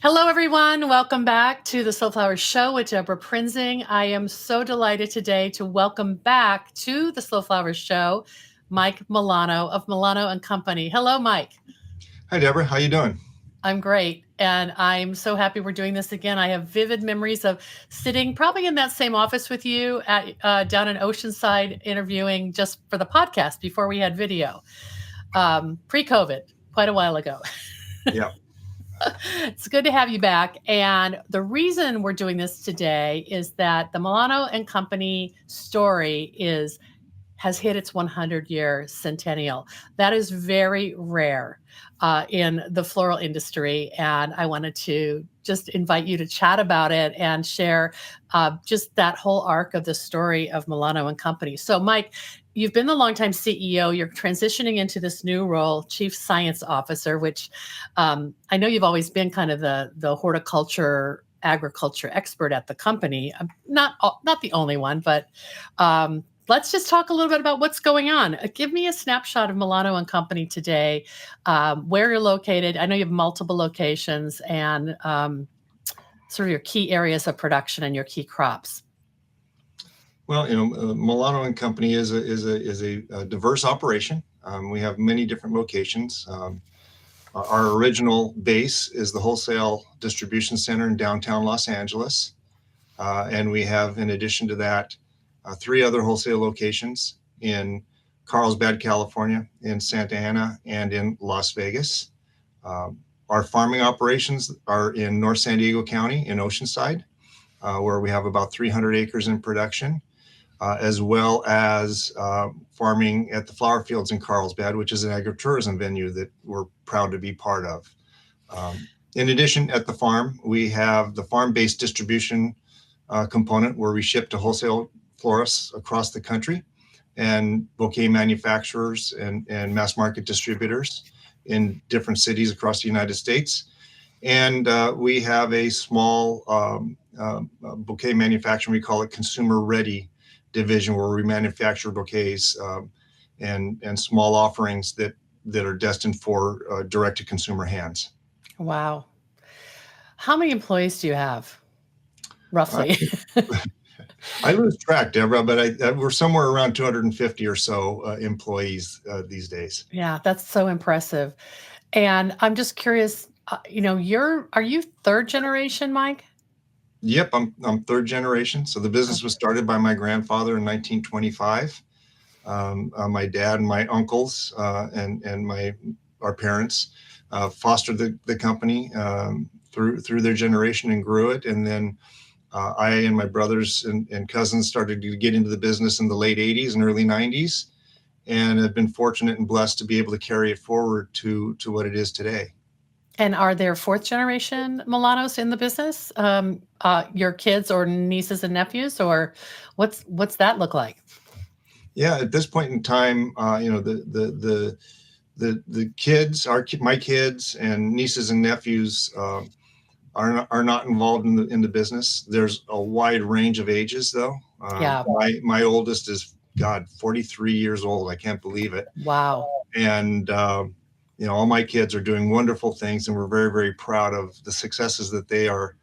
Hello, everyone. Welcome back to the Slowflower Show with Deborah Prinzing. I am so delighted today to welcome back to the Slowflower Show, Mike Mellano of Mellano Company. Hello, Mike. Hi, Deborah. How you doing? I'm great. And I'm so happy we're doing this again. I have vivid memories of sitting probably in that same office with you at down in Oceanside interviewing just for the podcast before we had video, pre-COVID, quite a while ago. Yeah. It's good to have you back. And the reason we're doing this today is that the Mellano and Company story has hit its 100-year centennial. That is very rare in the floral industry. And I wanted to just invite you to chat about it and share just that whole arc of the story of Mellano and Company. So, Mike, you've been the longtime CEO. You're transitioning into this new role, Chief Science Officer, which I know you've always been kind of the horticulture, agriculture expert at the company. Not the only one, but let's just talk a little bit about what's going on. Give me a snapshot of Mellano and Company today, where you're located. I know you have multiple locations and sort of your key areas of production and your key crops. Well, Mellano and Company is a diverse operation. We have many different locations. Our original base is the wholesale distribution center in downtown Los Angeles, and we have, in addition to that, 3 other wholesale locations in Carlsbad, California, in Santa Ana, and in Las Vegas. Our farming operations are in North San Diego County in Oceanside, where we have about 300 acres in production, as well as farming at the flower fields in Carlsbad, which is an agritourism venue that we're proud to be part of. In addition, at the farm, we have the farm-based distribution component where we ship to wholesale florists across the country and bouquet manufacturers and mass market distributors in different cities across the United States. And we have a small bouquet manufacturing, we call it consumer ready division, where we manufacture bouquets and small offerings that are destined for direct to consumer hands. Wow. How many employees do you have, roughly? I lose track, Deborah, but we're somewhere around 250 or so employees these days. Yeah, that's so impressive. And I'm just curious, are you third generation, Mike? Yep, I'm third generation. So the business was started by my grandfather in 1925. My dad and my uncles and our parents fostered the company through their generation and grew it. And then I and my brothers and cousins started to get into the business in the late 80s and early 90s, and have been fortunate and blessed to be able to carry it forward to what it is today. And are there fourth generation Mellanos in the business? Your kids or nieces and nephews, or what's that look like? Yeah, at this point in time, the kids, my kids and nieces and nephews are not involved in the business. There's a wide range of ages, though. Yeah. My oldest is 43 years old. I can't believe it. Wow. And all my kids are doing wonderful things, and we're very, very proud of the successes that they are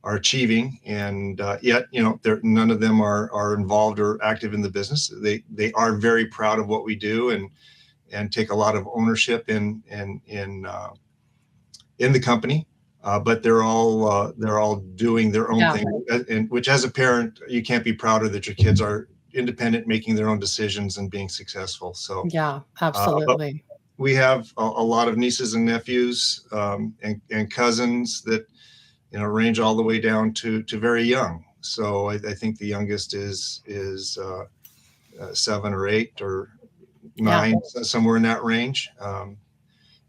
achieving. And yet, none of them are involved or active in the business. They are very proud of what we do and take a lot of ownership in the company, but they're all doing their own thing. And which, as a parent, you can't be prouder that your kids are independent, making their own decisions and being successful. So yeah, absolutely. We have a lot of nieces and nephews and cousins that range all the way down to very young. So I think the youngest is 7 or 8 or 9, somewhere in that range.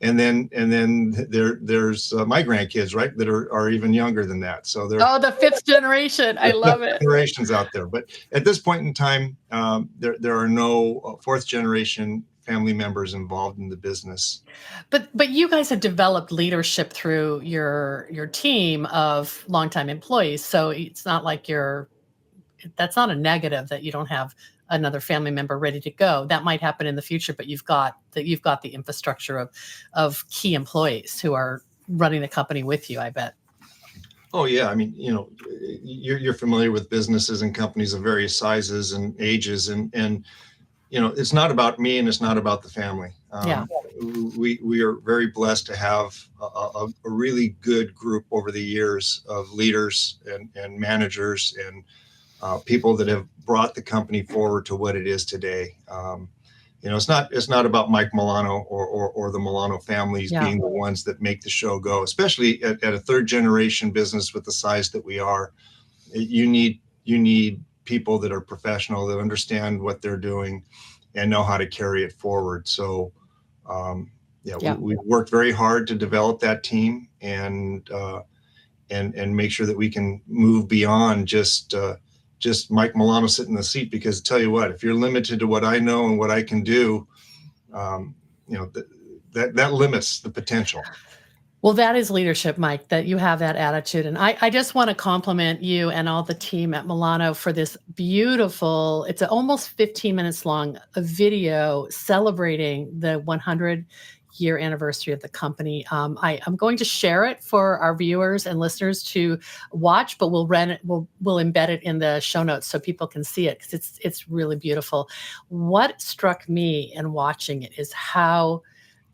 And then there's my grandkids, right, that are even younger than that. So they're the 5th generation. I love it. Generations out there, but at this point in time, there are no 4th generation family members involved in the business. But you guys have developed leadership through your team of longtime employees, so it's not like that's not a negative that you don't have another family member ready to go. That might happen in the future, but you've got the infrastructure of key employees who are running the company with you, I bet. Oh yeah, I mean, you're familiar with businesses and companies of various sizes and ages, and it's not about me and it's not about the family. Yeah. We are very blessed to have a really good group over the years of leaders and managers and people that have brought the company forward to what it is today. It's not about Mike Mellano or the Mellano families being the ones that make the show go, especially at a third generation business with the size that we are. You need people that are professional, that understand what they're doing and know how to carry it forward. So we've worked very hard to develop that team and make sure that we can move beyond just Mike Mellano sitting in the seat, because I tell you what, if you're limited to what I know and what I can do, that limits the potential. Well, that is leadership, Mike, that you have that attitude. And I just want to compliment you and all the team at Mellano for this beautiful, it's almost 15 minutes long, a video celebrating the 100-year anniversary of the company. I'm going to share it for our viewers and listeners to watch, but we'll embed it in the show notes so people can see it, because it's really beautiful. What struck me in watching it is how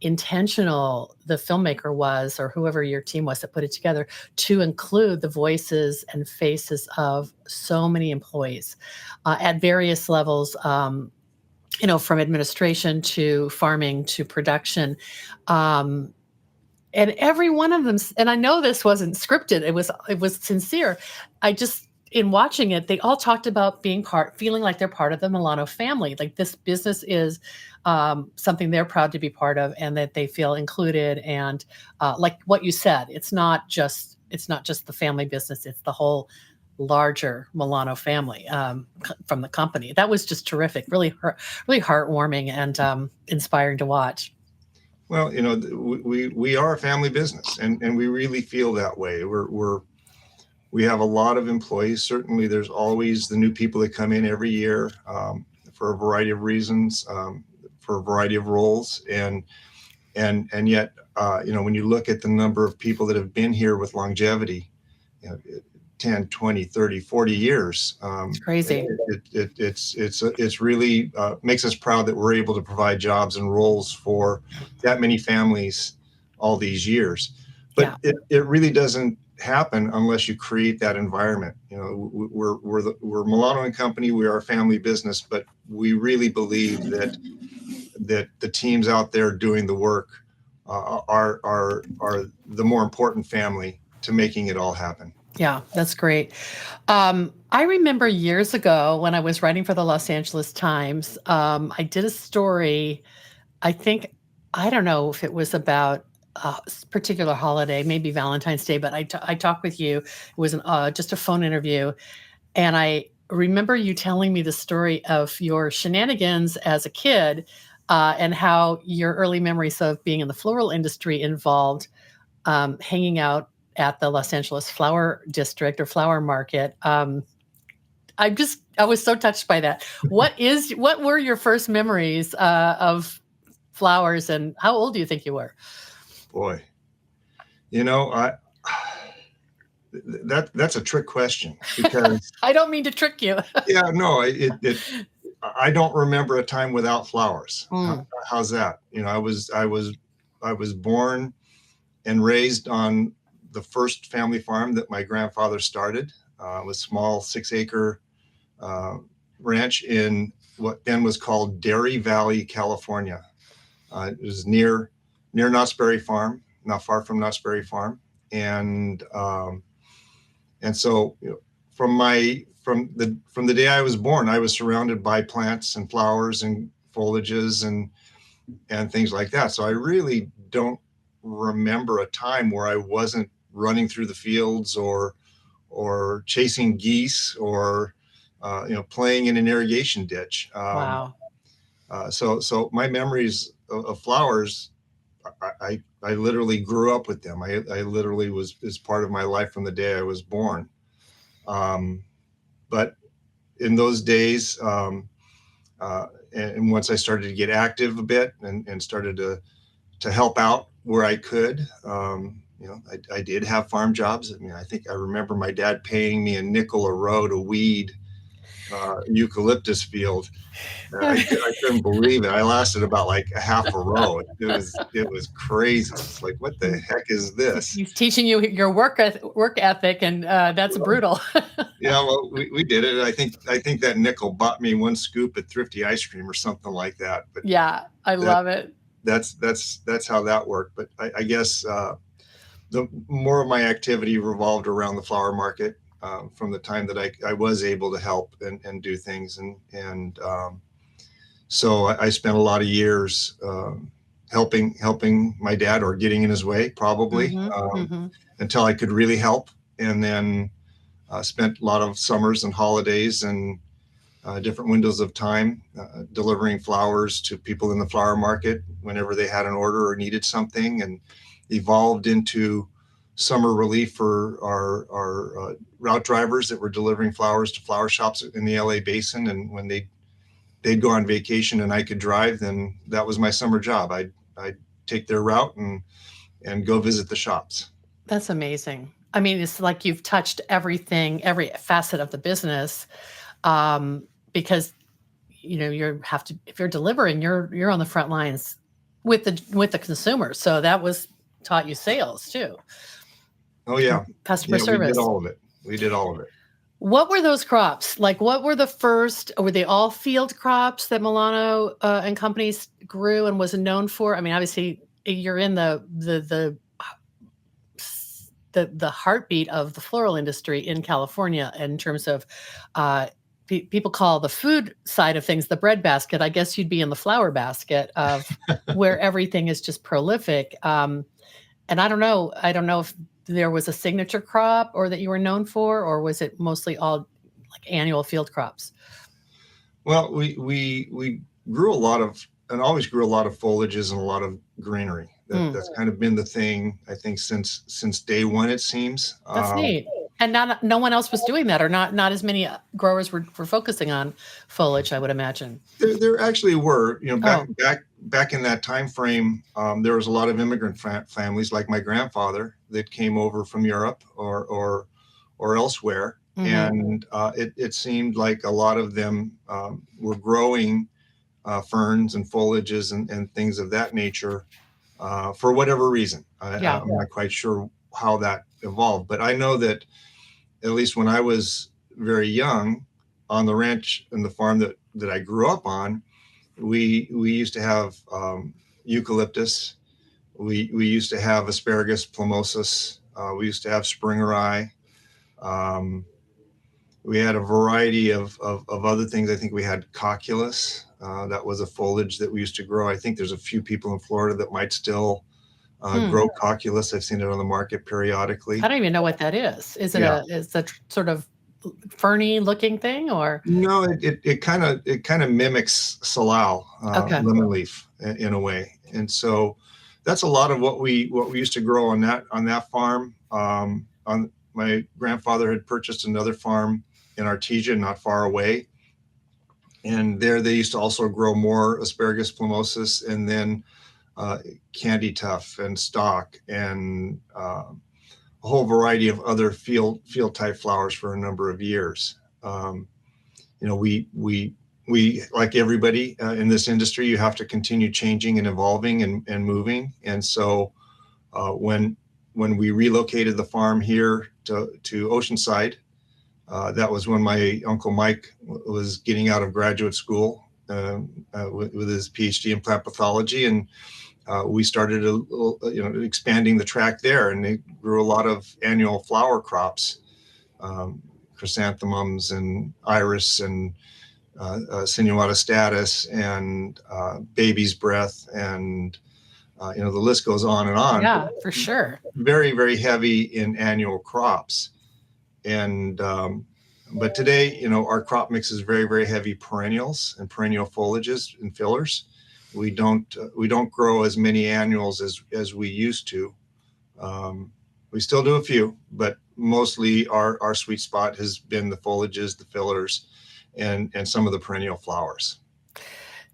intentional the filmmaker was, or whoever your team was that put it together, to include the voices and faces of so many employees at various levels, from administration to farming to production. And every one of them, and I know this wasn't scripted, it was sincere. In watching it, they all talked about feeling like they're part of the Mellano family. Like, this business is something they're proud to be part of, and that they feel included. And like what you said, it's not just the family business; it's the whole larger Mellano family from the company. That was just terrific, really heartwarming and inspiring to watch. Well, we are a family business, and we really feel that way. We have a lot of employees. Certainly, there's always the new people that come in every year for a variety of reasons, for a variety of roles, and yet, when you look at the number of people that have been here with longevity, 10, 20, 30, 40 years. It's crazy. It's really makes us proud that we're able to provide jobs and roles for that many families all these years. But it really doesn't happen unless you create that environment. We're Mellano Company. We are a family business, but we really believe that the teams out there doing the work are the more important family to making it all happen. Yeah, that's great. I remember years ago when I was writing for the Los Angeles Times, I did a story. I don't know if it was about a particular holiday, maybe Valentine's Day, but I talked with you. It was just a phone interview. And I remember you telling me the story of your shenanigans as a kid and how your early memories of being in the floral industry involved hanging out at the Los Angeles Flower District or Flower Market. I was so touched by that. What were your first memories of flowers, and how old do you think you were? Boy, that's a trick question, because I don't mean to trick you. Yeah, no, I don't remember a time without flowers. How's that? I was born and raised on the first family farm that my grandfather started. It was a small 6-acre ranch in what then was called Dairy Valley, California. It was near Knott's Berry Farm, not far from Knott's Berry Farm, and so from the day I was born, I was surrounded by plants and flowers and foliages and things like that. So I really don't remember a time where I wasn't running through the fields or chasing geese or playing in an irrigation ditch. Wow. So my memories of flowers, I literally grew up with them. I literally is part of my life from the day I was born. But in those days, and once I started to get active a bit and started to help out where I could, I did have farm jobs. I mean, I think I remember my dad paying me a nickel a row to weed eucalyptus field. I couldn't believe it. I lasted about like a half a row. It was crazy. It's like, what the heck is this? He's teaching you your work ethic, and that's brutal. Yeah, well, we did it. I think that nickel bought me one scoop at Thrifty Ice Cream or something like that. But yeah, I love it. That's how that worked. But I guess the more of my activity revolved around the flower market from the time that I was able to help and do things, and so I spent a lot of years helping my dad, or getting in his way, probably, until I could really help, and then spent a lot of summers and holidays and different windows of time delivering flowers to people in the flower market whenever they had an order or needed something, and evolved into summer relief for our route drivers that were delivering flowers to flower shops in the LA basin. And when they'd go on vacation and I could drive, then that was my summer job. I'd take their route and go visit the shops. That's amazing. I mean, it's like you've touched everything, every facet of the business, because if you're delivering, you're on the front lines with the consumer. So that was taught you sales too. Oh yeah, customer service. We did all of it. What were those crops? Like, what were the first? Were they all field crops that Mellano and companies grew and was known for? I mean, obviously, you're in the heartbeat of the floral industry in California in terms of people call the food side of things the bread basket. I guess you'd be in the flower basket of where everything is just prolific. And I don't know if there was a signature crop or that you were known for, or was it mostly all like annual field crops? Well, we grew a lot of, and always grew a lot of foliages and a lot of greenery. That's kind of been the thing, I think, since day one, it seems. That's neat. And no one else was doing that, or not as many growers were focusing on foliage, I would imagine. There actually were, back in that time frame, there was a lot of immigrant families like my grandfather that came over from Europe or elsewhere. And it seemed like a lot of them were growing ferns and foliages and things of that nature for whatever reason. I'm not quite sure how that evolved, but I know that at least when I was very young on the ranch and the farm that I grew up on, we used to have eucalyptus. We used to have asparagus plumosus. We used to have springeri. We had a variety of other things. I think we had cocculus. That was a foliage that we used to grow. I think there's a few people in Florida that might still grow cocculus. I've seen it on the market periodically. I don't even know what that is. Is it a sort of ferny looking thing, or? No, it kind of mimics salal, lemon leaf in a way. And so that's a lot of what we used to grow on that farm. My grandfather had purchased another farm in Artesia, not far away. And there they used to also grow more asparagus plumosus, and then candy tuft and stock, and a whole variety of other field type flowers for a number of years. We like everybody in this industry, you have to continue changing and evolving and moving. And so when we relocated the farm here to Oceanside, that was when my Uncle Mike was getting out of graduate school with his PhD in plant pathology, and we started expanding the tract there, and they grew a lot of annual flower crops, chrysanthemums and iris and sinuata status and baby's breath, and the list goes on and on. Yeah, for sure. Very, very heavy in annual crops. And but today, our crop mix is very, very heavy perennials and perennial foliages and fillers. We don't grow as many annuals as we used to. We still do a few, but mostly our sweet spot has been the foliages, the fillers, and some of the perennial flowers.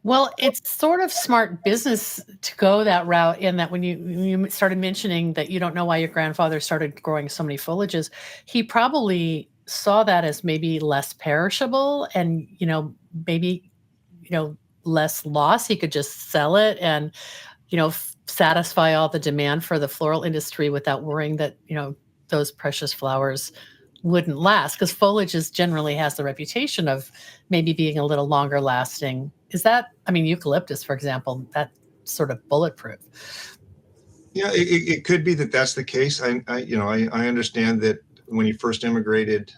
Well, it's sort of smart business to go that route, in that when you started mentioning that you don't know why your grandfather started growing so many foliages, he probably saw that as maybe less perishable and, maybe, less loss. He could just sell it and, satisfy all the demand for the floral industry without worrying that, those precious flowers wouldn't last, because foliage generally has the reputation of maybe being a little longer lasting. Is that, I mean, eucalyptus, for example, that sort of bulletproof. Yeah, it could be that that's the case. I understand that when he first immigrated,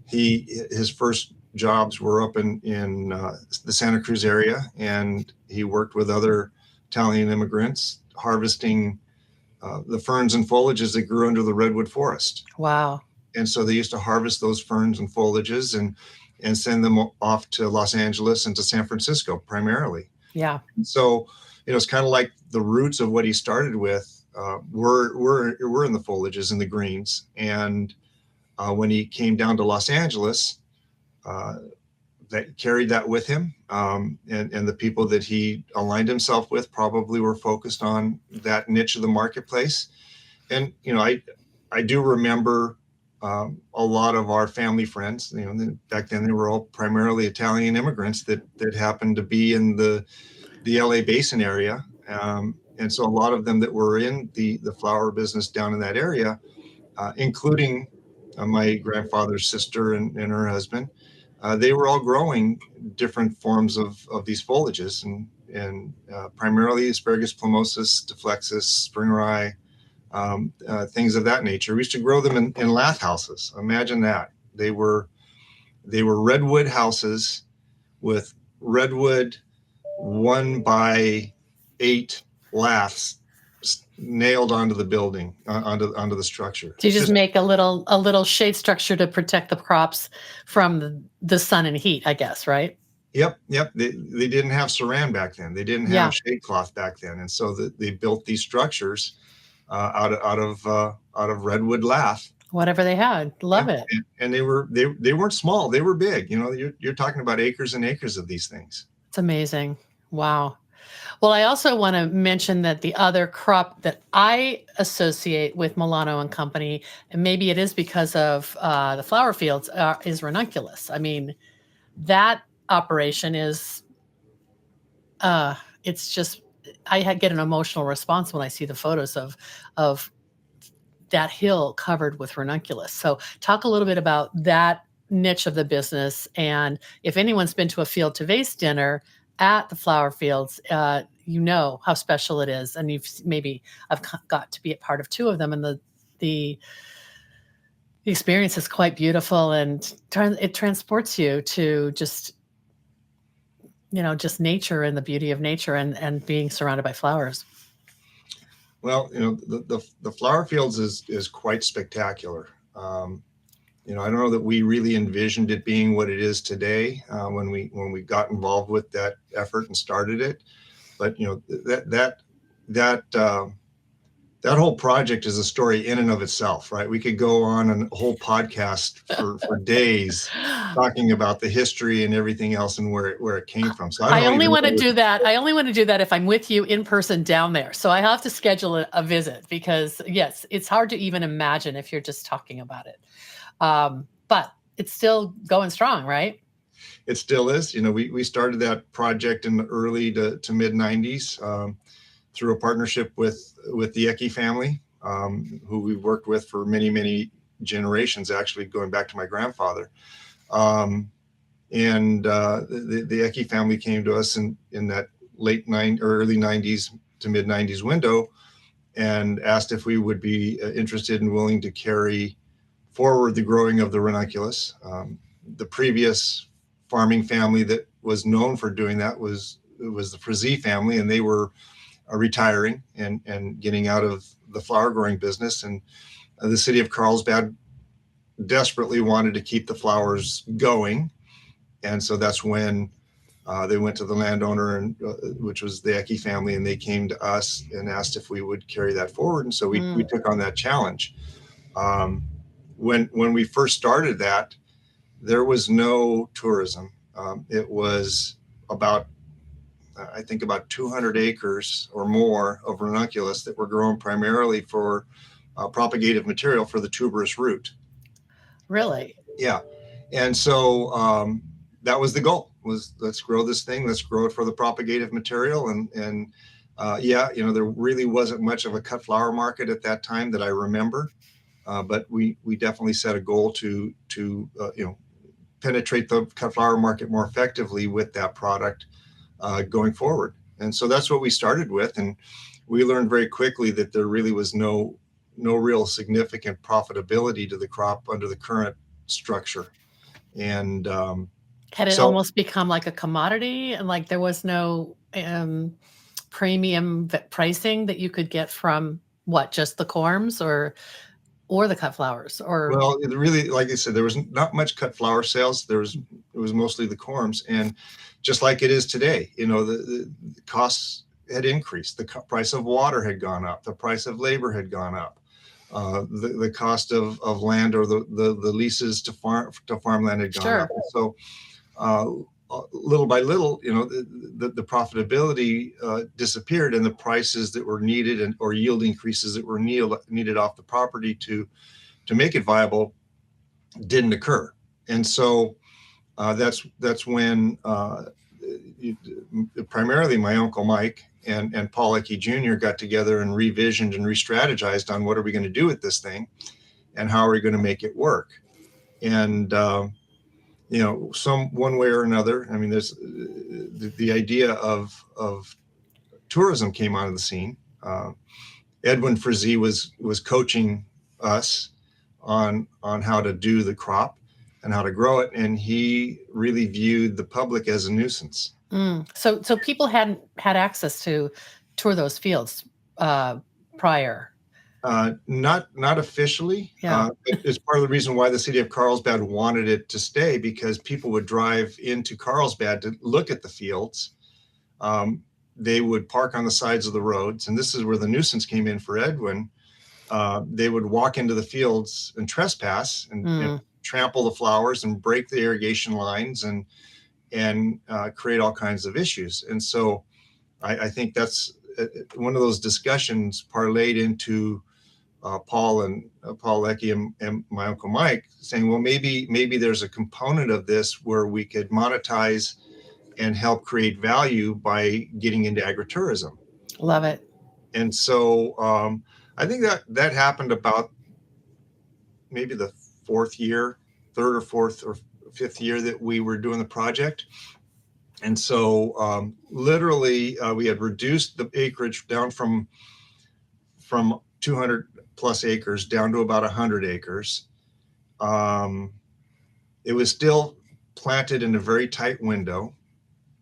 his first jobs were up in the Santa Cruz area, and he worked with other Italian immigrants harvesting the ferns and foliages that grew under the redwood forest. Wow. And so they used to harvest those ferns and foliages and send them off to Los Angeles and to San Francisco primarily. Yeah. And so, it's kind of like the roots of what he started with were in the foliages and the greens. And when he came down to Los Angeles, that carried that with him. And the people that he aligned himself with probably were focused on that niche of the marketplace. And, I do remember a lot of our family friends, back then they were all primarily Italian immigrants that happened to be in the LA basin area. And so a lot of them that were in the flower business down in that area, including my grandfather's sister and her husband, they were all growing different forms of these foliages, and primarily asparagus plumosus, deflexus, spring rye, things of that nature. We used to grow them in lath houses. Imagine that. They were redwood houses with redwood 1x8 laths nailed onto the building, onto the structure. So you just make a little shade structure to protect the crops from the sun and heat, I guess, right? Yep. They didn't have saran back then. They didn't have shade cloth back then, and so they built these structures out of redwood lath. Whatever they had, love it. And they weren't small. They were big. You're talking about acres and acres of these things. It's amazing. Wow. Well, I also want to mention that the other crop that I associate with Mellano and Company, and maybe it is because of the flower fields, is ranunculus. I mean, that operation is, it's just, I get an emotional response when I see the photos of that hill covered with ranunculus. So talk a little bit about that niche of the business. And if anyone's been to a field to vase dinner at the flower fields, you know how special it is. And I've got to be a part of two of them. And the experience is quite beautiful, and it transports you to just nature and the beauty of nature and being surrounded by flowers. Well, the flower fields is quite spectacular. I don't know that we really envisioned it being what it is today when we got involved with that effort and started it. But that whole project is a story in and of itself, right? We could go on a whole podcast for days talking about the history and everything else and where it came from. So I only want to do that. I only want to do that if I'm with you in person down there. So I have to schedule a visit, because yes, it's hard to even imagine if you're just talking about it. But it's still going strong, right? It still is. We started that project in the early to mid 90s through a partnership with the Ecke family, who we worked with for many, many generations, actually going back to my grandfather. The Ecke family came to us in that early 90s to mid 90s window and asked if we would be interested and willing to carry forward the growing of the ranunculus. The previous farming family that was known for doing that was the Frazee family, and they were retiring and getting out of the flower growing business. And the city of Carlsbad desperately wanted to keep the flowers going. And so that's when they went to the landowner, and which was the Ecke family, and they came to us and asked if we would carry that forward. And so we took on that challenge. When we first started that, there was no tourism. It was about I think about 200 acres or more of ranunculus that were grown primarily for propagative material for the tuberous root. Really? Yeah. And so that was the goal, was let's grow this thing, let's grow it for the propagative material. And yeah, there really wasn't much of a cut flower market at that time that I remember. But we definitely set a goal to penetrate the cut flower market more effectively with that product going forward. And so that's what we started with. And we learned very quickly that there really was no real significant profitability to the crop under the current structure. And had it almost become like a commodity, and like there was no premium pricing that you could get from just the corms or the cut flowers? Or well, it really, like I said, there was not much cut flower sales. It was mostly the corms, and just like it is today, the costs had increased. The price of water had gone up. The price of labor had gone up. The cost of land or the leases to farmland had gone up. And so little by little, the profitability disappeared, and the prices that were needed or yield increases that were needed off the property to make it viable didn't occur. And so that's when primarily my Uncle Mike and Paul Ecke Jr. got together and revisioned and re-strategized on what are we going to do with this thing and how are we going to make it work. And one way or another, I mean, there's the idea of tourism came onto the scene. Edwin Frizee was coaching us on how to do the crop and how to grow it, and he really viewed the public as a nuisance. So people hadn't had access to tour those fields prior. Not officially. Yeah. It's part of the reason why the city of Carlsbad wanted it to stay, because people would drive into Carlsbad to look at the fields. They would park on the sides of the roads, and this is where the nuisance came in for Edwin. They would walk into the fields and trespass and trample the flowers and break the irrigation lines and create all kinds of issues. And so I think that's one of those discussions parlayed into Paul Ecke and my Uncle Mike saying, well, maybe there's a component of this where we could monetize and help create value by getting into agritourism. Love it. And so I think that happened about maybe the third or fourth or fifth year that we were doing the project. And so literally we had reduced the acreage down from 200 plus acres down to about 100 acres. It was still planted in a very tight window.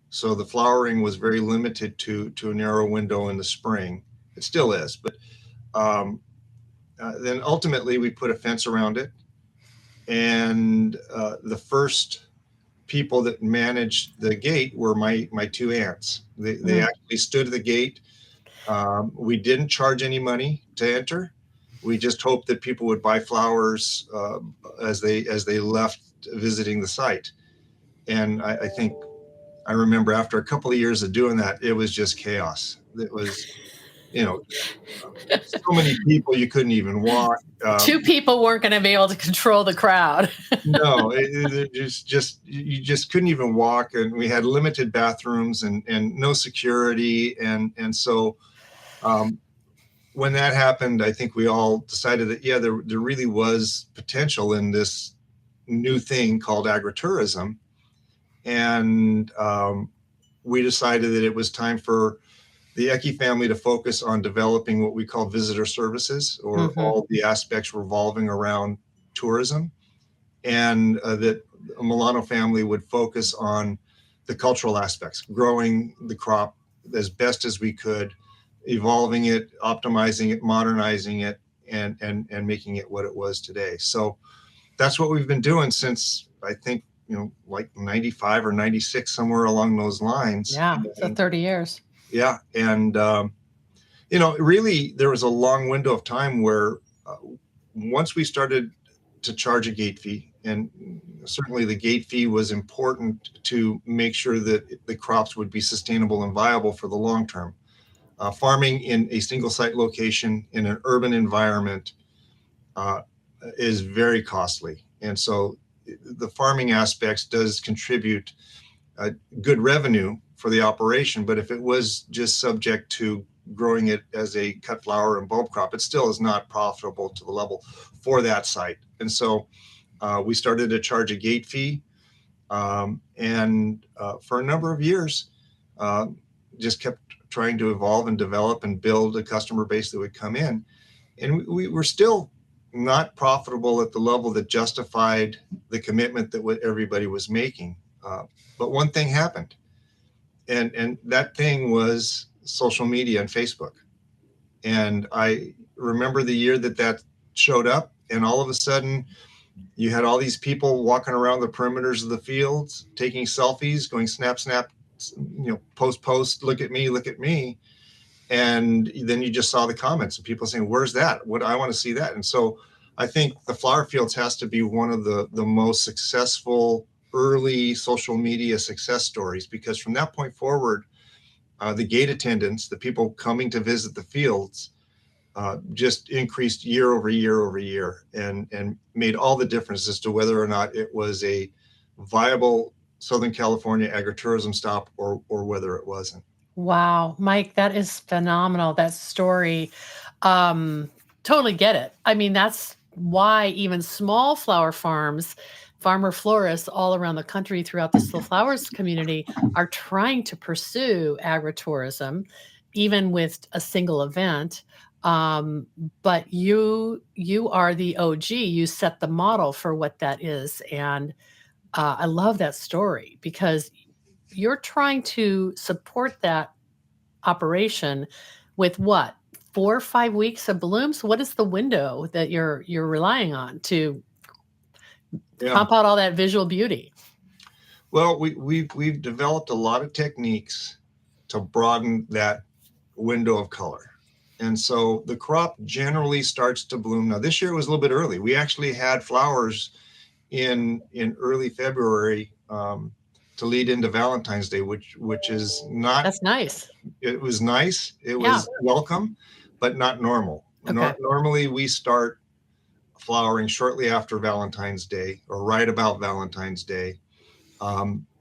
So the flowering was very limited to a narrow window in the spring. It still is, but then ultimately we put a fence around it. And the first people that managed the gate were my two aunts. They actually stood at the gate. We didn't charge any money to enter. We just hoped that people would buy flowers as they left visiting the site. And I think I remember after a couple of years of doing that, it was just chaos. It was, so many people you couldn't even walk. Two people weren't going to be able to control the crowd. No, you just couldn't even walk, and we had limited bathrooms and no security, and so when that happened, I think we all decided that there really was potential in this new thing called agritourism, and we decided that it was time for the Ecke family to focus on developing what we call visitor services, or all the aspects revolving around tourism, and that a Mellano family would focus on the cultural aspects, growing the crop as best as we could, evolving it, optimizing it, modernizing it, and making it what it was today. So that's what we've been doing since, I think, like 95 or 96, somewhere along those lines. Yeah, so 30 years. Yeah. And, really, there was a long window of time where once we started to charge a gate fee and certainly the gate fee was important to make sure that the crops would be sustainable and viable for the long term. Farming in a single site location in an urban environment is very costly. And so the farming aspects does contribute good revenue for the operation. But if it was just subject to growing it as a cut flower and bulb crop, it still is not profitable to the level for that site. And so we started to charge a gate fee. And for a number of years, just kept trying to evolve and develop and build a customer base that would come in. And we were still not profitable at the level that justified the commitment that everybody was making. But one thing happened, and that thing was social media and Facebook. And I remember the year that showed up, and all of a sudden you had all these people walking around the perimeters of the fields, taking selfies, going snap, snap, post, look at me, look at me. And then you just saw the comments of people saying, where's that? What I want to see that. And so I think the flower fields has to be one of the most successful early social media success stories, because from that point forward, the gate attendance, the people coming to visit the fields, just increased year over year over year, and made all the difference as to whether or not it was a viable Southern California agritourism stop or whether it wasn't. Wow, Mike, that is phenomenal. That story. Totally get it. I mean, that's why even small flower farms, farmer florists all around the country throughout the Still Flowers community are trying to pursue agritourism, even with a single event. But you are the OG. You set the model for what that is. And I love that story because you're trying to support that operation with what, 4 or 5 weeks of blooms? What is the window that you're relying on to pump out all that visual beauty? Well, we've developed a lot of techniques to broaden that window of color. And so the crop generally starts to bloom. Now, this year was a little bit early. We actually had flowers in early February to lead into Valentine's Day, which is not. That's nice. It was nice. It was welcome, but not normal. Okay. Normally, we start flowering shortly after Valentine's Day or right about Valentine's Day.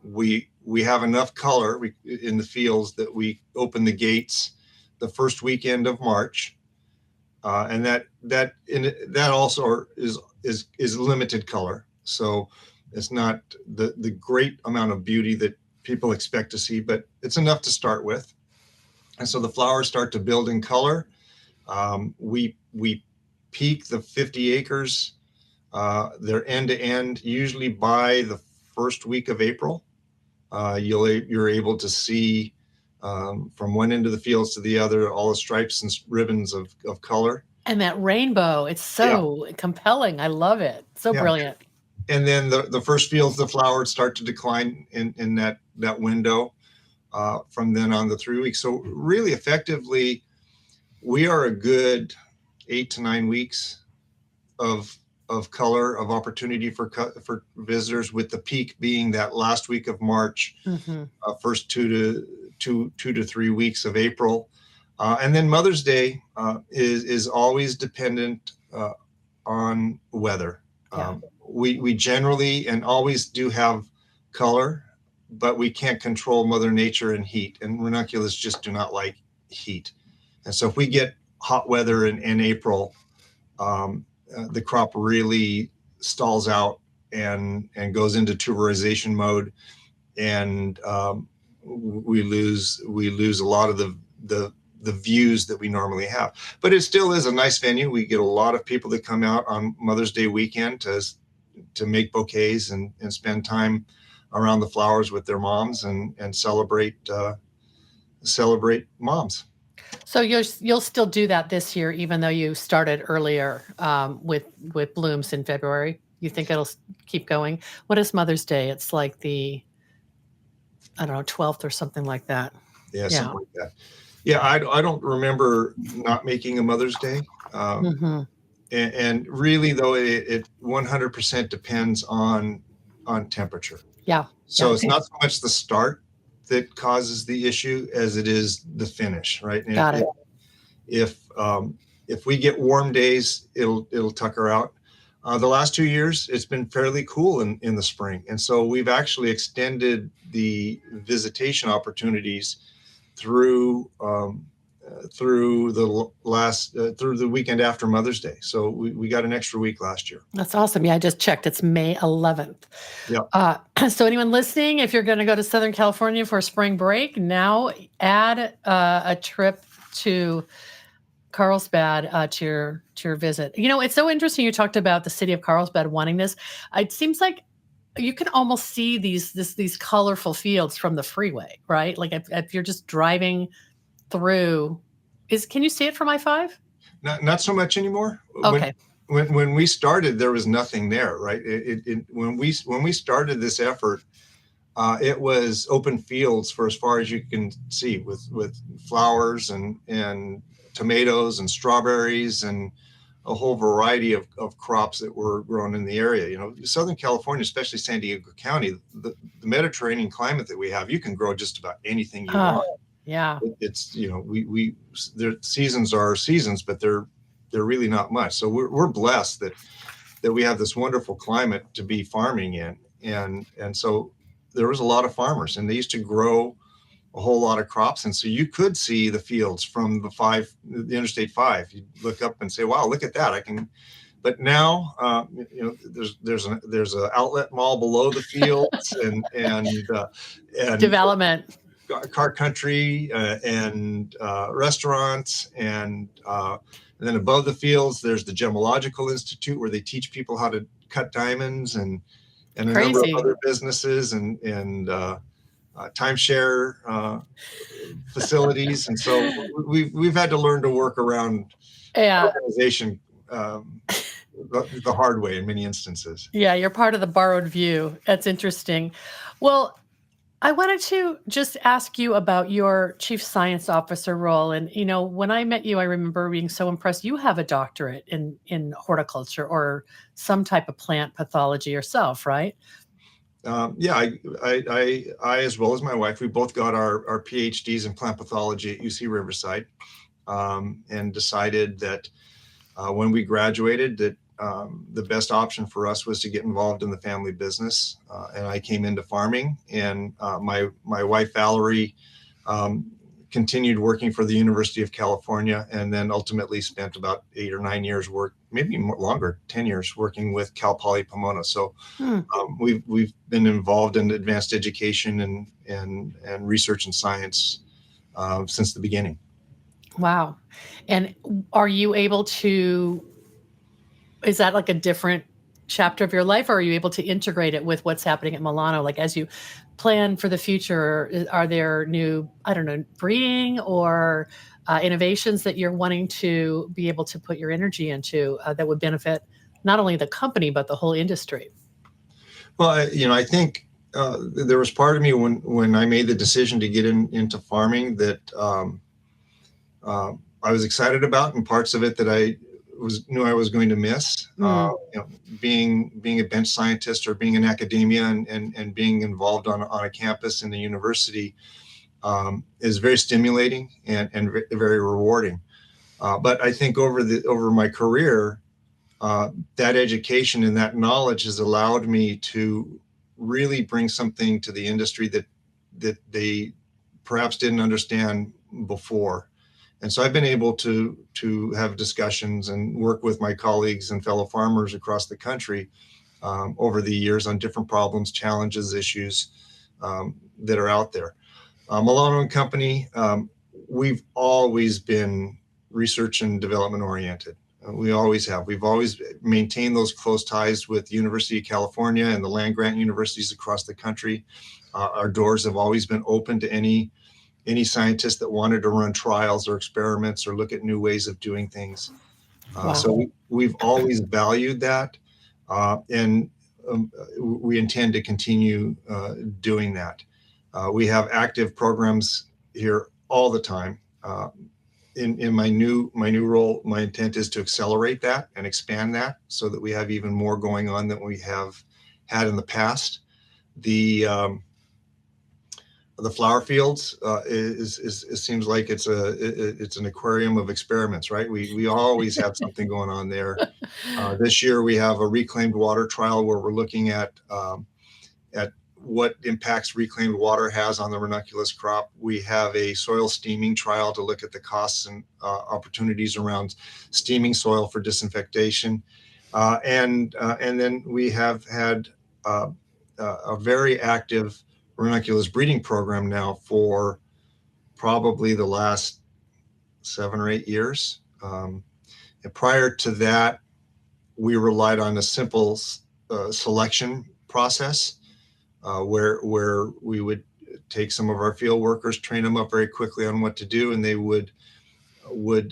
We have enough color in the fields that we open the gates the first weekend of March, and that also is limited color. So it's not the great amount of beauty that people expect to see, but it's enough to start with. And so the flowers start to build in color. We peak the 50 acres. They're end to end, usually by the first week of April. You're able to see from one end of the fields to the other all the stripes and ribbons of color. And that rainbow, it's so compelling. I love it. So brilliant. And then the first fields, the flowers start to decline in that window from then on the 3 weeks. So really effectively, we are a good 8 to 9 weeks of color, of opportunity for visitors, with the peak being that last week of March, first 2 to 3 weeks of April. And then Mother's Day is always dependent on weather. We generally and always do have color, but we can't control Mother Nature and heat, and ranunculus just do not like heat. And so if we get hot weather in April, the crop really stalls out and goes into tuberization mode, and we lose a lot of the views that we normally have. But it still is a nice venue. We get a lot of people that come out on Mother's Day weekend to make bouquets and spend time around the flowers with their moms and celebrate moms. So you'll still do that this year, even though you started earlier with blooms in February. You think it'll keep going? What is Mother's Day? It's like the, I don't know, 12th or something like that. Yeah, something like that. Yeah, I don't remember not making a Mother's Day. and really though it 100% depends on temperature. Yeah. So it's not so much the start that causes the issue as it is the finish, right? And Got it. if we get warm days, it'll tucker out. The last 2 years, it's been fairly cool in the spring, and so we've actually extended the visitation opportunities through through the weekend after Mother's Day. So we got an extra week last year. That's awesome. Yeah, I just checked. It's May 11th. Yeah. So anyone listening, if you're going to go to Southern California for spring break, now add a trip to Carlsbad to your visit. You know, it's so interesting. You talked about the city of Carlsbad wanting this. It seems like you can almost see these colorful fields from the freeway, right? Like if you're just driving through, can you see it from I-5? Not so much anymore. Okay. When we started, there was nothing there, right? When we started this effort, it was open fields for as far as you can see, with flowers and tomatoes and strawberries and a whole variety of crops that were grown in the area. You know, Southern California, especially San Diego County, the Mediterranean climate that we have, you can grow just about anything you want. Yeah. It's, you know, their seasons are seasons, but they're really not much. So we're blessed that we have this wonderful climate to be farming in. And so there was a lot of farmers, and they used to grow a whole lot of crops. And so you could see the fields from the Interstate 5. You look up and say, wow, look at that. But now, you know, there's an outlet mall below the fields and development, car country, and restaurants, and then above the fields, there's the Gemological Institute where they teach people how to cut diamonds, and a number of other businesses and timeshare facilities. And so we've had to learn to work around organization the hard way in many instances. Yeah, you're part of the borrowed view. That's interesting. Well, I wanted to just ask you about your chief science officer role. And, you know, when I met you, I remember being so impressed. You have a doctorate in horticulture or some type of plant pathology yourself, right? Yeah, I as well as my wife, we both got our PhDs in plant pathology at UC Riverside, and decided that when we graduated that the best option for us was to get involved in the family business. And I came into farming, and my wife, Valerie, continued working for the University of California, and then ultimately spent about 8 or 9 years maybe more, longer, 10 years working with Cal Poly Pomona. So we've been involved in advanced education and research and science since the beginning. Wow. And are you able to, is that like a different chapter of your life, or are you able to integrate it with what's happening at Mellano? Like as you plan for the future, are there new, I don't know, breeding or innovations that you're wanting to be able to put your energy into that would benefit not only the company, but the whole industry? Well, you know, I think there was part of me when I made the decision to get into farming that I was excited about, and parts of it that I knew I was going to miss. You know, being a bench scientist or being in academia and being involved on a campus in the university is very stimulating and very rewarding. But I think over my career, that education and that knowledge has allowed me to really bring something to the industry that they perhaps didn't understand before. And so I've been able to have discussions and work with my colleagues and fellow farmers across the country over the years on different problems, challenges, issues that are out there. Mellano Company, we've always been research and development oriented. We always have. We've always maintained those close ties with the University of California and the land grant universities across the country. Our doors have always been open to any scientist that wanted to run trials or experiments or look at new ways of doing things. Wow. So we've always valued that, and we intend to continue doing that. We have active programs here all the time in my new role, my intent is to accelerate that and expand that so that we have even more going on than we have had in the past. The flower fields it seems like it's an aquarium of experiments, right? We always have something going on there. This year we have a reclaimed water trial where we're looking at what impacts reclaimed water has on the ranunculus crop. We have a soil steaming trial to look at the costs and opportunities around steaming soil for disinfectation, and then we have had a very active ranunculus breeding program now for probably the last 7 or 8 years. And prior to that, we relied on a simple selection process where we would take some of our field workers, train them up very quickly on what to do, and they would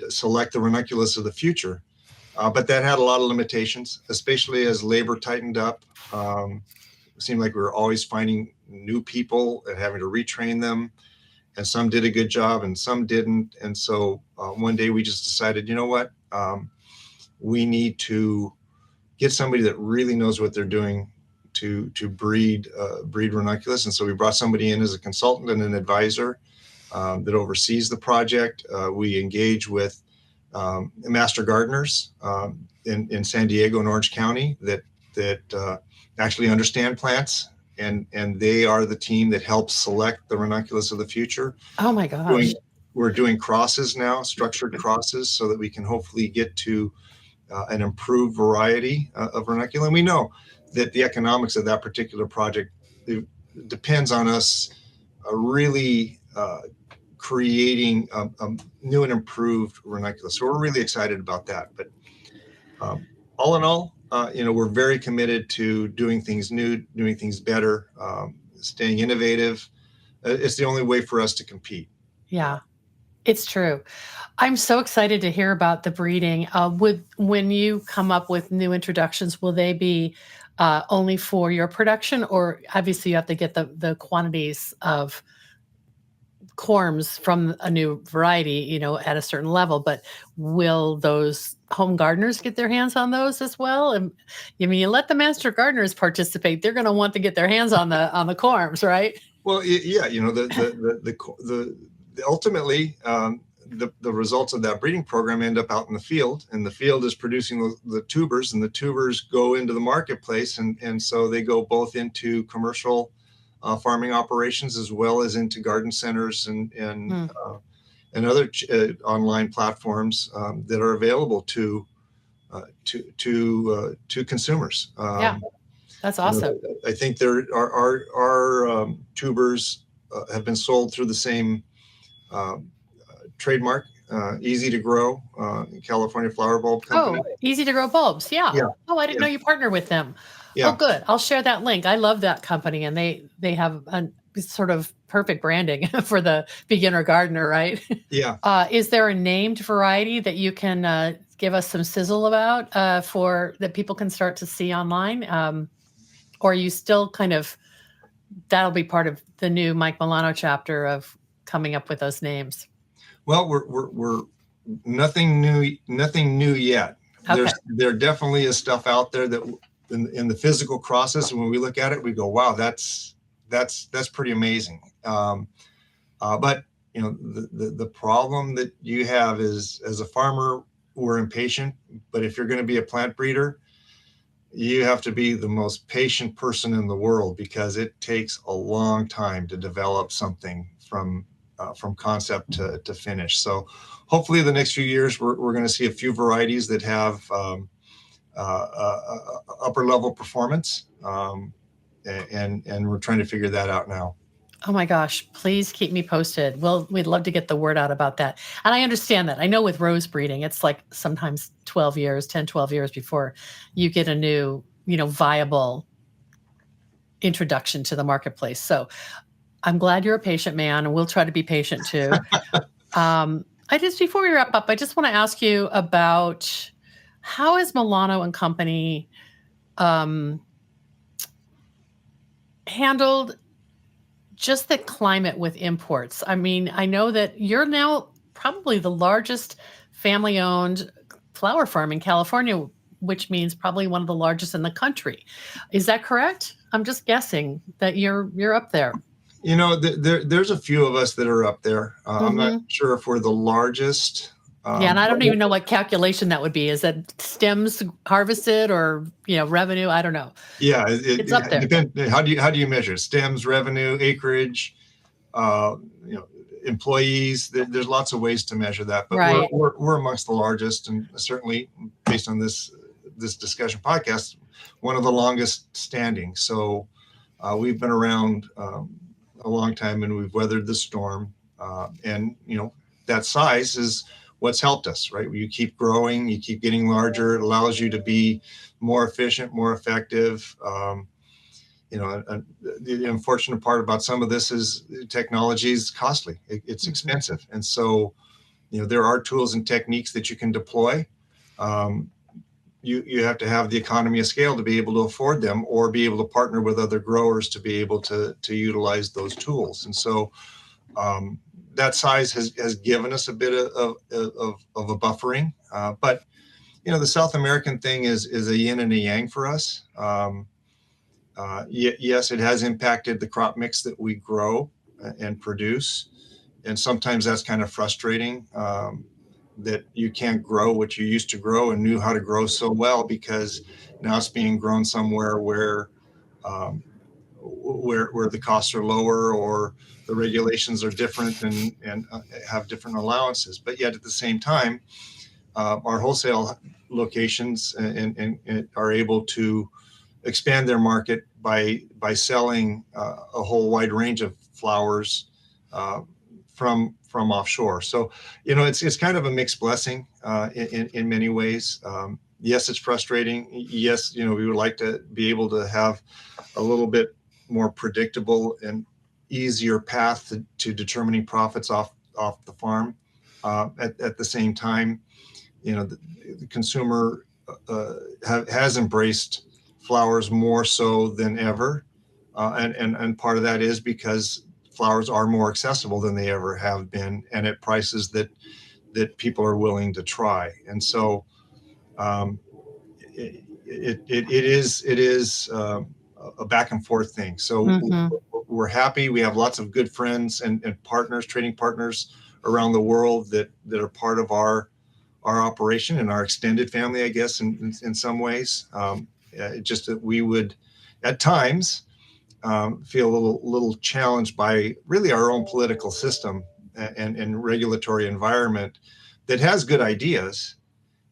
select the ranunculus of the future. But that had a lot of limitations, especially as labor tightened up. It seemed like we were always finding new people and having to retrain them, and some did a good job and some didn't. And so one day we just decided, you know what, we need to get somebody that really knows what they're doing to breed ranunculus. And so we brought somebody in as a consultant and an advisor that oversees the project. We engage with master gardeners in San Diego and Orange County that actually understand plants, and they are the team that helps select the ranunculus of the future. Oh my gosh. We're doing crosses now, structured crosses, so that we can hopefully get to an improved variety of ranunculus. And we know that the economics of that particular project depends on us really creating a new and improved ranunculus. So we're really excited about that. But all in all, we're very committed to doing things new, doing things better, staying innovative. It's the only way for us to compete. Yeah, it's true. I'm so excited to hear about the breeding. When you come up with new introductions, will they be only for your production, or obviously you have to get the quantities of corms from a new variety, at a certain level, but will those home gardeners get their hands on those as well? And you let the master gardeners participate, they're going to want to get their hands on the corms, right? Well, yeah, the ultimately the results of that breeding program end up out in the field, and the field is producing the tubers, and the tubers go into the marketplace, and so they go both into commercial farming operations as well as into garden centers and other online platforms that are available to consumers. Yeah, that's awesome. I think there our tubers have been sold through the same trademark, Easy to Grow, California Flower Bulb Company. Oh, Easy to Grow bulbs. Yeah. Oh, I didn't know you partner with them. Yeah. Oh, good. I'll share that link. I love that company, and they have a sort of perfect branding for the beginner gardener, right? Yeah. Is there a named variety that you can give us some sizzle about for that people can start to see online? Or are you still that'll be part of the new Mike Mellano chapter of coming up with those names? Well, we're nothing new yet. Okay. There definitely is stuff out there that in the physical crosses, and when we look at it, we go, wow, that's pretty amazing. But the problem that you have is, as a farmer, we're impatient. But if you're going to be a plant breeder, you have to be the most patient person in the world, because it takes a long time to develop something from concept to finish. So hopefully the next few years, we're going to see a few varieties that have upper level performance. And we're trying to figure that out now. Oh my gosh, please keep me posted. We'd love to get the word out about that. And I understand that. I know with rose breeding, it's like sometimes 12 years before you get a new, viable introduction to the marketplace. So I'm glad you're a patient man, and we'll try to be patient too. Before we wrap up, I just want to ask you about how is Mellano and Company handled just the climate with imports? I mean, I know that you're now probably the largest family-owned flower farm in California, which means probably one of the largest in the country. Is that correct? I'm just guessing that you're up there. There's a few of us that are up there. I'm not Mm-hmm. sure if we're the largest. Yeah, and I don't even know what calculation that would be. Is that stems harvested or revenue? I don't know. Yeah, It's up there. depends. How do you measure stems, revenue, acreage, employees? There's lots of ways to measure that, but Right. we're amongst the largest, and certainly based on this discussion podcast, one of the longest standing. So we've been around a long time, and we've weathered the storm. And that size is what's helped us, right? You keep growing, you keep getting larger. It allows you to be more efficient, more effective. The unfortunate part about some of this is technology is costly. It's expensive. And so, there are tools and techniques that you can deploy. You have to have the economy of scale to be able to afford them, or be able to partner with other growers to be able to utilize those tools. And so that size has given us a bit of a buffering. But the South American thing is a yin and a yang for us. Yes, it has impacted the crop mix that we grow and produce. And sometimes that's kind of frustrating, that you can't grow what you used to grow and knew how to grow so well, because now it's being grown somewhere where the costs are lower, or the regulations are different, and have different allowances. But yet at the same time, our wholesale locations and are able to expand their market by selling a whole wide range of flowers from offshore. So it's kind of a mixed blessing in many ways. Yes, it's frustrating. Yes, we would like to be able to have a little bit more predictable and easier path to determining profits off the farm. At the same time, the consumer has embraced flowers more so than ever, and part of that is because flowers are more accessible than they ever have been, and at prices that people are willing to try. And so it is a back and forth thing. So Mm-hmm. we're happy. We have lots of good friends and partners, trading partners around the world that are part of our operation and our extended family, I guess, in some ways. Just that we would at times feel a little challenged by really our own political system and regulatory environment that has good ideas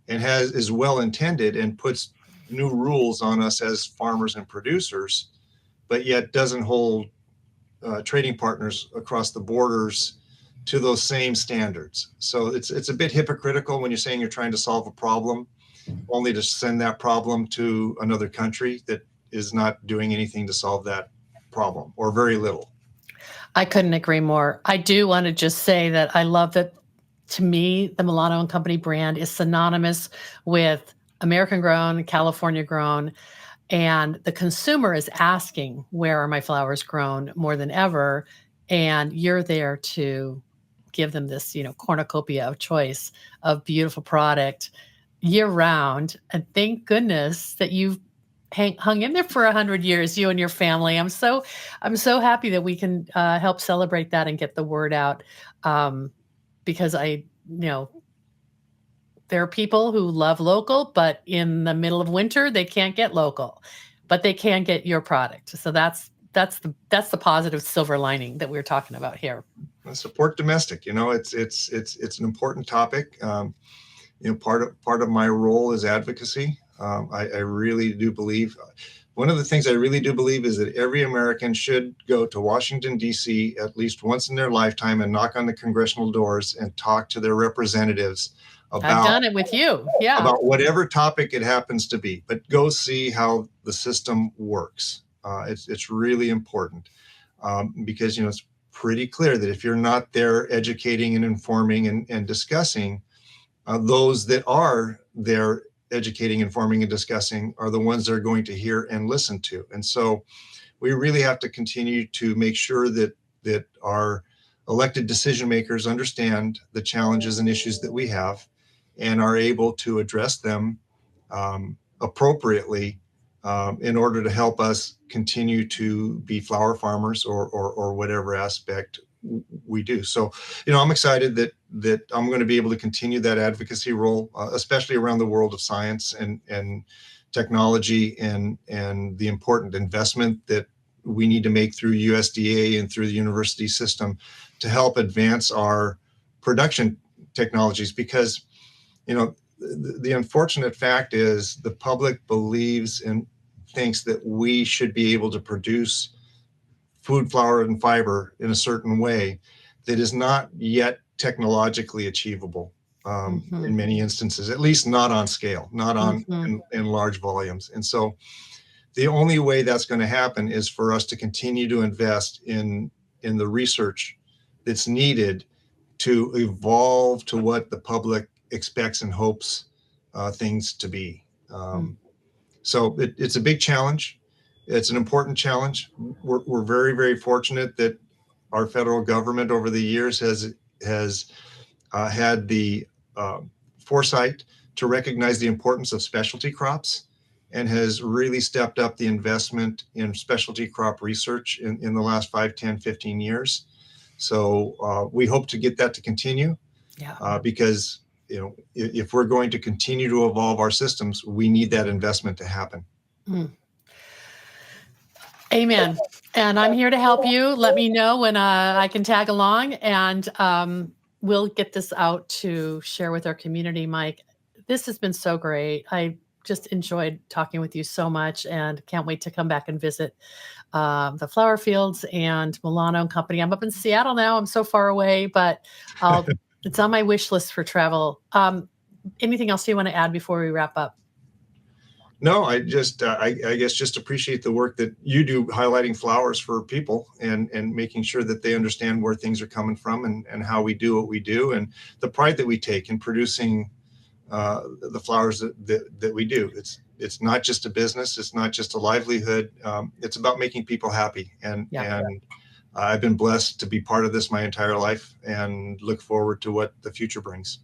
and is well intended and puts new rules on us as farmers and producers, but yet doesn't hold trading partners across the borders to those same standards. So it's a bit hypocritical when you're saying you're trying to solve a problem, only to send that problem to another country that is not doing anything to solve that problem, or very little. I couldn't agree more. I do want to just say that I love that, to me, the Mellano and Company brand is synonymous with American grown, California grown, and the consumer is asking, where are my flowers grown, more than ever? And you're there to give them this, cornucopia of choice of beautiful product year round. And thank goodness that you've hung in there for 100 years, you and your family. I'm so happy that we can help celebrate that and get the word out. Because there are people who love local, but in the middle of winter, they can't get local, but they can get your product. So that's the positive silver lining that we're talking about here. Support domestic. It's an important topic. Part of my role is advocacy. I really do believe, one of the things I really do believe is that every American should go to Washington, D.C. at least once in their lifetime and knock on the congressional doors and talk to their representatives about, I've done it with you. Yeah. About whatever topic it happens to be, but go see how the system works. It's really important because, it's pretty clear that if you're not there educating and informing and discussing, those that are there educating, informing, and discussing are the ones that are going to hear and listen to. And so we really have to continue to make sure that our elected decision makers understand the challenges and issues that we have and are able to address them appropriately in order to help us continue to be flower farmers or whatever aspect we do. So, I'm excited that I'm going to be able to continue that advocacy role, especially around the world of science and technology and the important investment that we need to make through USDA and through the university system to help advance our production technologies. Because, the unfortunate fact is the public believes and thinks that we should be able to produce food, flour, and fiber in a certain way that is not yet technologically achievable in many instances, at least not on scale, not on in large volumes. And so the only way that's going to happen is for us to continue to invest in the research that's needed to evolve to what the public expects and hopes things to be. So it's a big challenge. It's an important challenge. We're very, very fortunate that our federal government over the years has had the foresight to recognize the importance of specialty crops and has really stepped up the investment in specialty crop research in the last 5, 10, 15 years. So we hope to get that to continue because if we're going to continue to evolve our systems, we need that investment to happen. Amen. And I'm here to help you. Let me know when I can tag along, and we'll get this out to share with our community. Mike, this has been so great. I just enjoyed talking with you so much and can't wait to come back and visit the flower fields and Mellano Company. I'm up in Seattle now. I'm so far away, but it's on my wish list for travel. Anything else you want to add before we wrap up? No, I just, I guess, just appreciate the work that you do highlighting flowers for people and making sure that they understand where things are coming from and how we do what we do and the pride that we take in producing the flowers that we do. It's not just a business. It's not just a livelihood. It's about making people happy. And I've been blessed to be part of this my entire life and look forward to what the future brings.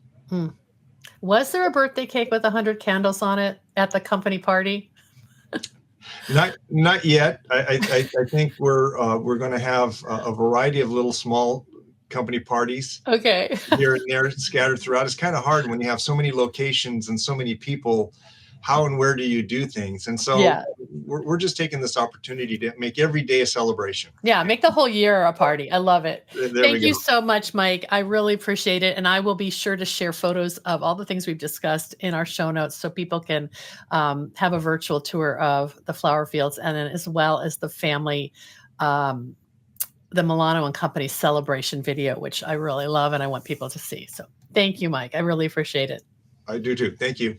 Was there a birthday cake with 100 candles on it at the company party? Not yet. I think we're going to have a variety of little small company parties. Okay. Here and there scattered throughout. It's kind of hard when you have so many locations and so many people. How and where do you do things? And so we're just taking this opportunity to make every day a celebration. Yeah, make the whole year a party. I love it. Thank you so much, Mike. I really appreciate it. And I will be sure to share photos of all the things we've discussed in our show notes so people can have a virtual tour of the flower fields and then as well as the family, the Mellano and Company celebration video, which I really love and I want people to see. So thank you, Mike. I really appreciate it. I do too. Thank you.